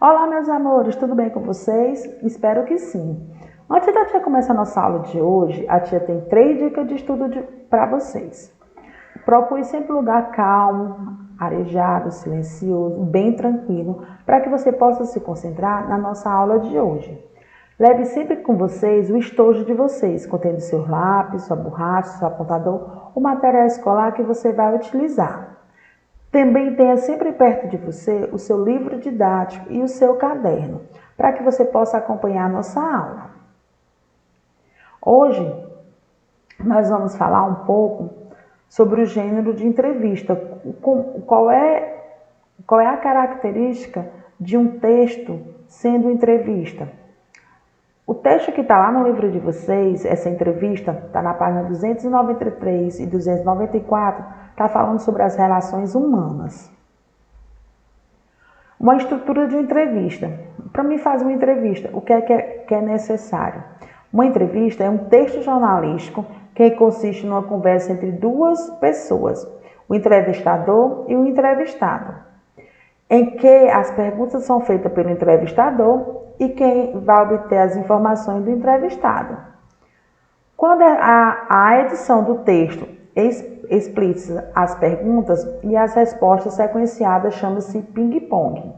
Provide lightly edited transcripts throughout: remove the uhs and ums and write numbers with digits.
Olá, meus amores, tudo bem com vocês? Espero que sim. Antes da tia começar a nossa aula de hoje, a tia tem 3 dicas de estudo para vocês. Procure sempre um lugar calmo, arejado, silencioso, bem tranquilo, para que você possa se concentrar na nossa aula de hoje. Leve sempre com vocês o estojo de vocês, contendo seus lápis, sua borracha, seu apontador, o material escolar que você vai utilizar. Também tenha sempre perto de você o seu livro didático e o seu caderno, para que você possa acompanhar a nossa aula. Hoje, nós vamos falar um pouco sobre o gênero de entrevista. Qual é a característica de um texto sendo entrevista? O texto que está lá no livro de vocês, essa entrevista, está na página 293 e 294, está falando sobre as relações humanas. Uma estrutura de entrevista. Para mim fazer uma entrevista, o que é necessário? Uma entrevista é um texto jornalístico que consiste numa conversa entre duas pessoas, o entrevistador e o entrevistado, em que as perguntas são feitas pelo entrevistador e quem vai obter as informações do entrevistado. Quando a edição do texto explícita as perguntas e as respostas sequenciadas, chama-se ping-pong.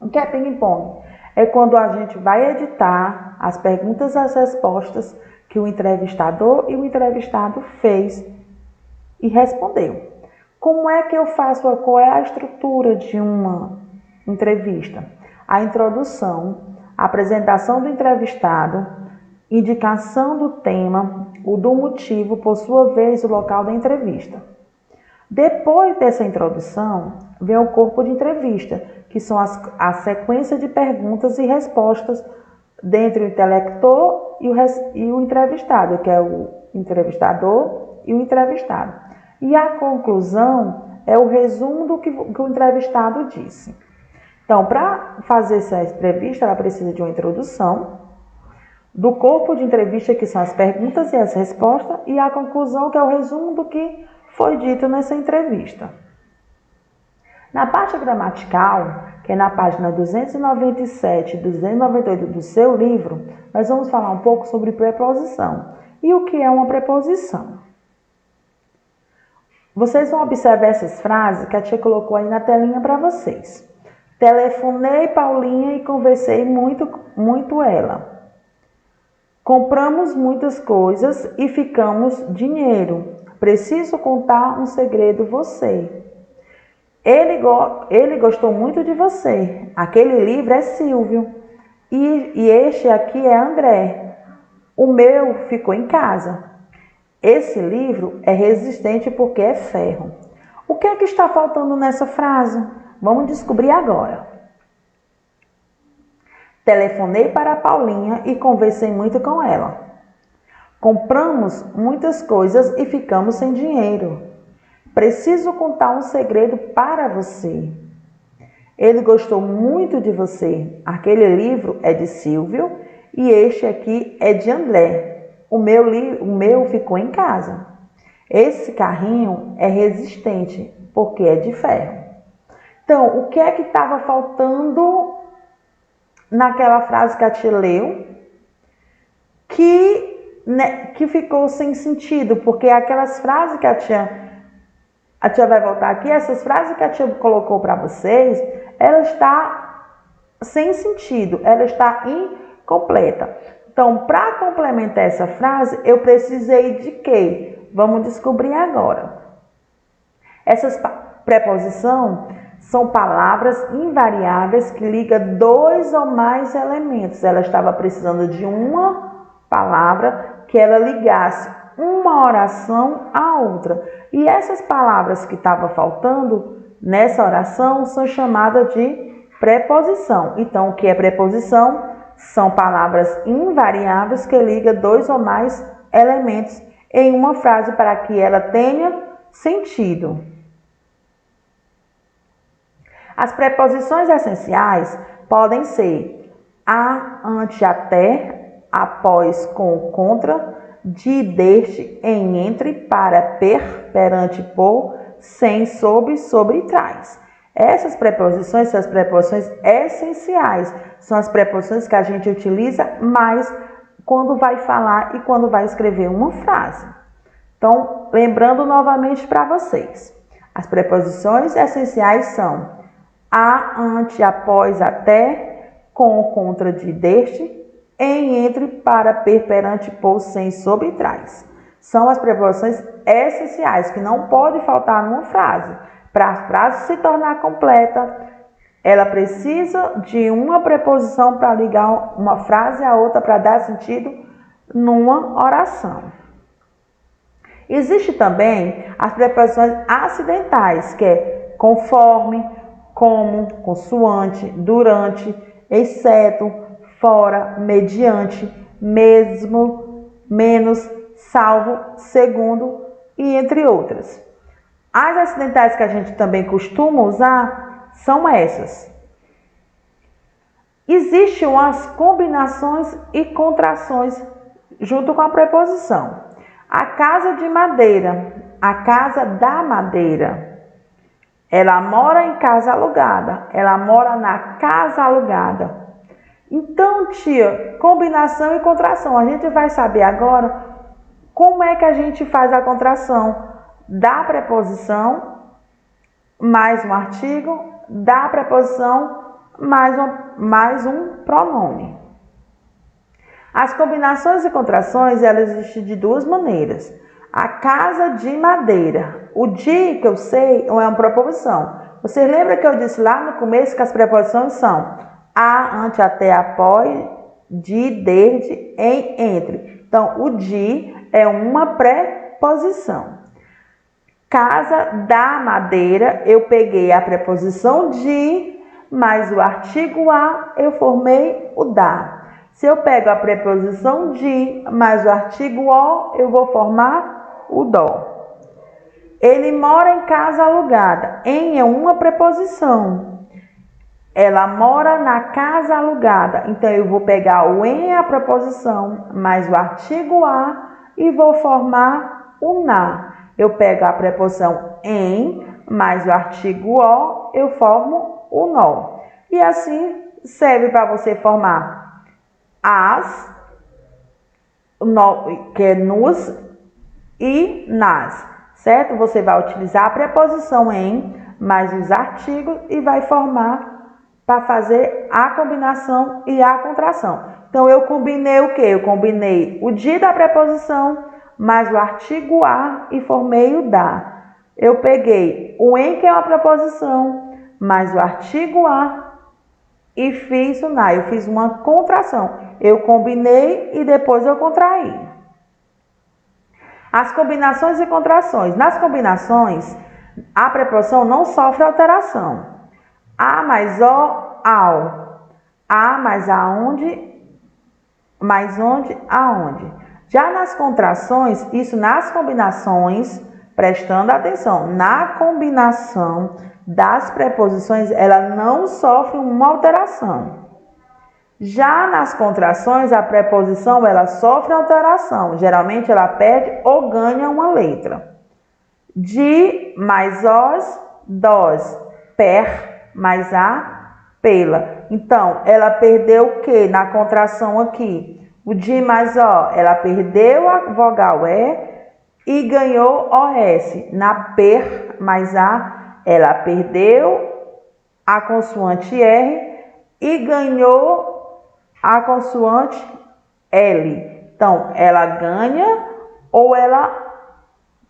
O que é ping-pong? É quando a gente vai editar as perguntas e as respostas que o entrevistador e o entrevistado fez e respondeu. Como é que eu faço? Qual é a estrutura de uma entrevista? A introdução, a apresentação do entrevistado, indicação do tema, o do motivo, por sua vez, o local da entrevista. Depois dessa introdução, vem o corpo de entrevista, que são a sequência de perguntas e respostas dentre o intelector e o entrevistado, que é o entrevistador e o entrevistado. E a conclusão é o resumo do que o entrevistado disse. Então, para fazer essa entrevista, ela precisa de uma introdução, do corpo de entrevista, que são as perguntas e as respostas, e a conclusão, que é o resumo do que foi dito nessa entrevista. Na parte gramatical, que é na página 297 e 298 do seu livro, nós vamos falar um pouco sobre preposição. E o que é uma preposição? Vocês vão observar essas frases que a tia colocou aí na telinha para vocês. Telefonei Paulinha e conversei muito ela. Compramos muitas coisas e ficamos dinheiro. Preciso contar um segredo você. Ele gostou muito de você. Aquele livro é Silvio. E este aqui é André. O meu ficou em casa. Esse livro é resistente porque é ferro. O que é que está faltando nessa frase? Vamos descobrir agora. Telefonei para a Paulinha e conversei muito com ela. Compramos muitas coisas e ficamos sem dinheiro. Preciso contar um segredo para você. Ele gostou muito de você. Aquele livro é de Silvio e este aqui é de André. O meu ficou em casa. Esse carrinho é resistente porque é de ferro. Então, o que é que estava faltando naquela frase que a tia leu? Que ficou sem sentido, porque aquelas frases que a tia vai voltar aqui, essas frases que a tia colocou para vocês, ela está sem sentido, ela está incompleta. Então, para complementar essa frase, eu precisei de quê? Vamos descobrir agora. Essas preposições são palavras invariáveis que ligam 2 ou mais elementos. Ela estava precisando de uma palavra que ela ligasse uma oração à outra. E essas palavras que estavam faltando nessa oração são chamadas de preposição. Então, o que é preposição? São palavras invariáveis que ligam 2 ou mais elementos em uma frase para que ela tenha sentido. As preposições essenciais podem ser a, ante, até, após, com, contra, de, deste, em, entre, para, per, perante, por, sem, sob, sobre e trás. Essas preposições são as preposições essenciais, são as preposições que a gente utiliza mais quando vai falar e quando vai escrever uma frase. Então, lembrando novamente para vocês, as preposições essenciais são a, ante, após, até, com, contra, de, deste, em, entre, para, per, perante, por, sem, sobre e trás. São as preposições essenciais que não pode faltar numa frase. Para a frase se tornar completa, ela precisa de uma preposição para ligar uma frase à outra para dar sentido numa oração. Existe também as preposições acidentais, que é conforme, como, consoante, durante, exceto, fora, mediante, mesmo, menos, salvo, segundo e entre outras. As acidentais que a gente também costuma usar são essas. Existem umas combinações e contrações junto com a preposição. A casa de madeira, a casa da madeira. Ela mora em casa alugada, ela mora na casa alugada. Então, tia, combinação e contração. A gente vai saber agora como é que a gente faz a contração da preposição mais um artigo, da preposição mais um pronome. As combinações e contrações, elas existem de duas maneiras. A casa de madeira. O de, que eu sei, é uma preposição. Você lembra que eu disse lá no começo que as preposições são a, ante, até, após, de, desde, em, entre. Então, o de é uma preposição. Casa da madeira, eu peguei a preposição de, mais o artigo a, eu formei o da. Se eu pego a preposição de, mais o artigo o, eu vou formar o dó. Ele mora em casa alugada. Em é uma preposição. Ela mora na casa alugada. Então, eu vou pegar o em, a preposição, mais o artigo a, e vou formar o na. Eu pego a preposição em, mais o artigo o, eu formo o nó. E assim serve para você formar as, que é nos e nas, certo? Você vai utilizar a preposição em, mais os artigos e vai formar para fazer a combinação e a contração. Então, eu combinei o quê? Eu combinei o de da preposição, mais o artigo a e formei o da. Eu peguei o em, que é uma preposição, mais o artigo a e fiz o na. Eu fiz uma contração. Eu combinei e depois eu contraí. As combinações e contrações. Nas combinações, a preposição não sofre alteração. A mais o, ao. A mais aonde, mais onde, aonde. Já nas contrações, isso nas combinações, prestando atenção, na combinação das preposições, ela não sofre uma alteração. Já nas contrações, a preposição, ela sofre alteração. Geralmente, ela perde ou ganha uma letra. De mais os, dos. Per mais a, pela. Então, ela perdeu o que na contração aqui? O de mais o, ela perdeu a vogal e ganhou OS. Na per mais a, ela perdeu a consoante R e ganhou a consoante L. Então, ela ganha ou ela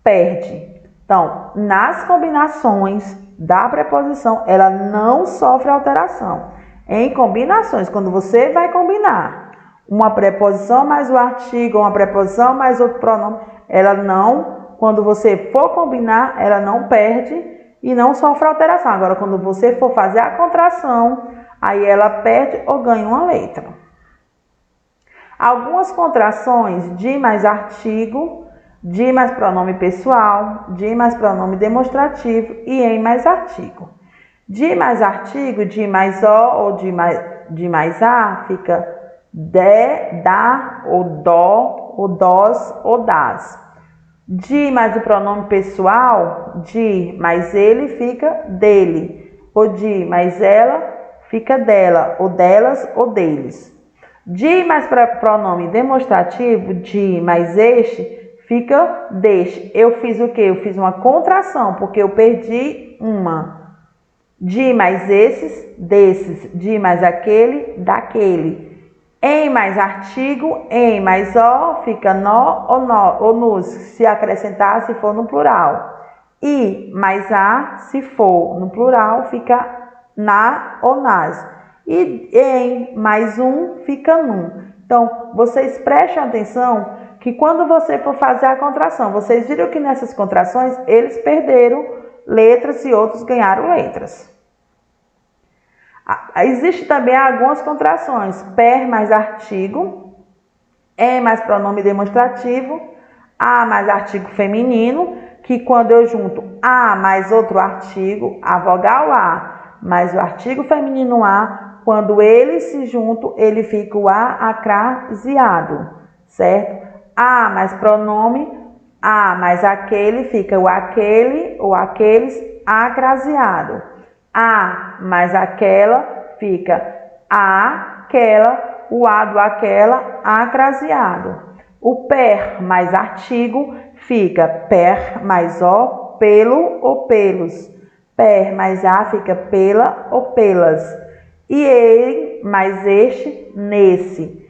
perde. Então, nas combinações da preposição, ela não sofre alteração. Em combinações, quando você vai combinar uma preposição mais o artigo, uma preposição mais outro pronome, ela não, quando você for combinar, ela não perde e não sofre alteração. Agora, quando você for fazer a contração, aí ela perde ou ganha uma letra. Algumas contrações, de mais artigo, de mais pronome pessoal, de mais pronome demonstrativo e em mais artigo. De mais artigo, de mais o ou de mais a, fica de, da, ou dó, ou dos, ou das. De mais o pronome pessoal, de mais ele, fica dele. for de mais ela, fica dela, ou delas, ou deles. De mais pronome demonstrativo, de mais este, fica deste. Eu fiz o quê? Eu fiz uma contração, porque eu perdi uma. De mais esses, desses. De mais aquele, daquele. Em mais artigo, em mais o, fica no ou nos, se acrescentar, se for no plural. E mais a, se for no plural, fica na ou nas. E em mais um, fica num. Então, vocês prestem atenção que quando você for fazer a contração, vocês viram que nessas contrações, eles perderam letras e outros ganharam letras. Existe também algumas contrações. Per mais artigo, em mais pronome demonstrativo, a mais artigo feminino, que quando eu junto a mais outro artigo, a vogal a mais o artigo feminino a, quando eles se juntam, ele fica o a acraseado, certo? A mais pronome, a mais aquele, fica o aquele ou aqueles acraseado. A mais aquela, fica a aquela, o a do aquela, acraseado. O per mais artigo, fica per mais o, pelo ou pelos. Per mais a, fica pela ou pelas. E ele mais este, nesse.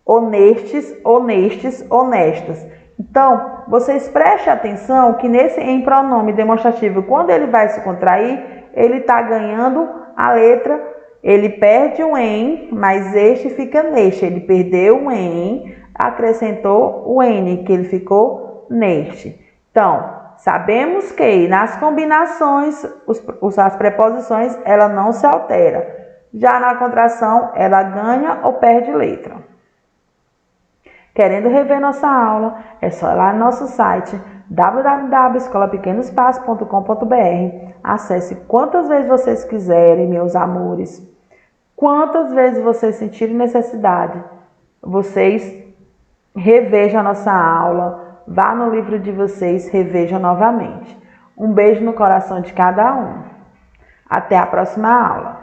Honestes, honestes, honestas. Então, vocês prestem atenção que nesse em pronome demonstrativo, quando ele vai se contrair, ele está ganhando a letra, ele perde o em, mas este fica neste. Ele perdeu o em, acrescentou o n, que ele ficou neste. Então, sabemos que nas combinações, as preposições, ela não se altera. Já na contração, ela ganha ou perde letra. Querendo rever nossa aula, é só ir lá no nosso site www.escolapequenoespaço.com.br. Acesse quantas vezes vocês quiserem, meus amores. Quantas vezes vocês sentirem necessidade, vocês revejam a nossa aula, vá no livro de vocês, revejam novamente. Um beijo no coração de cada um. Até a próxima aula.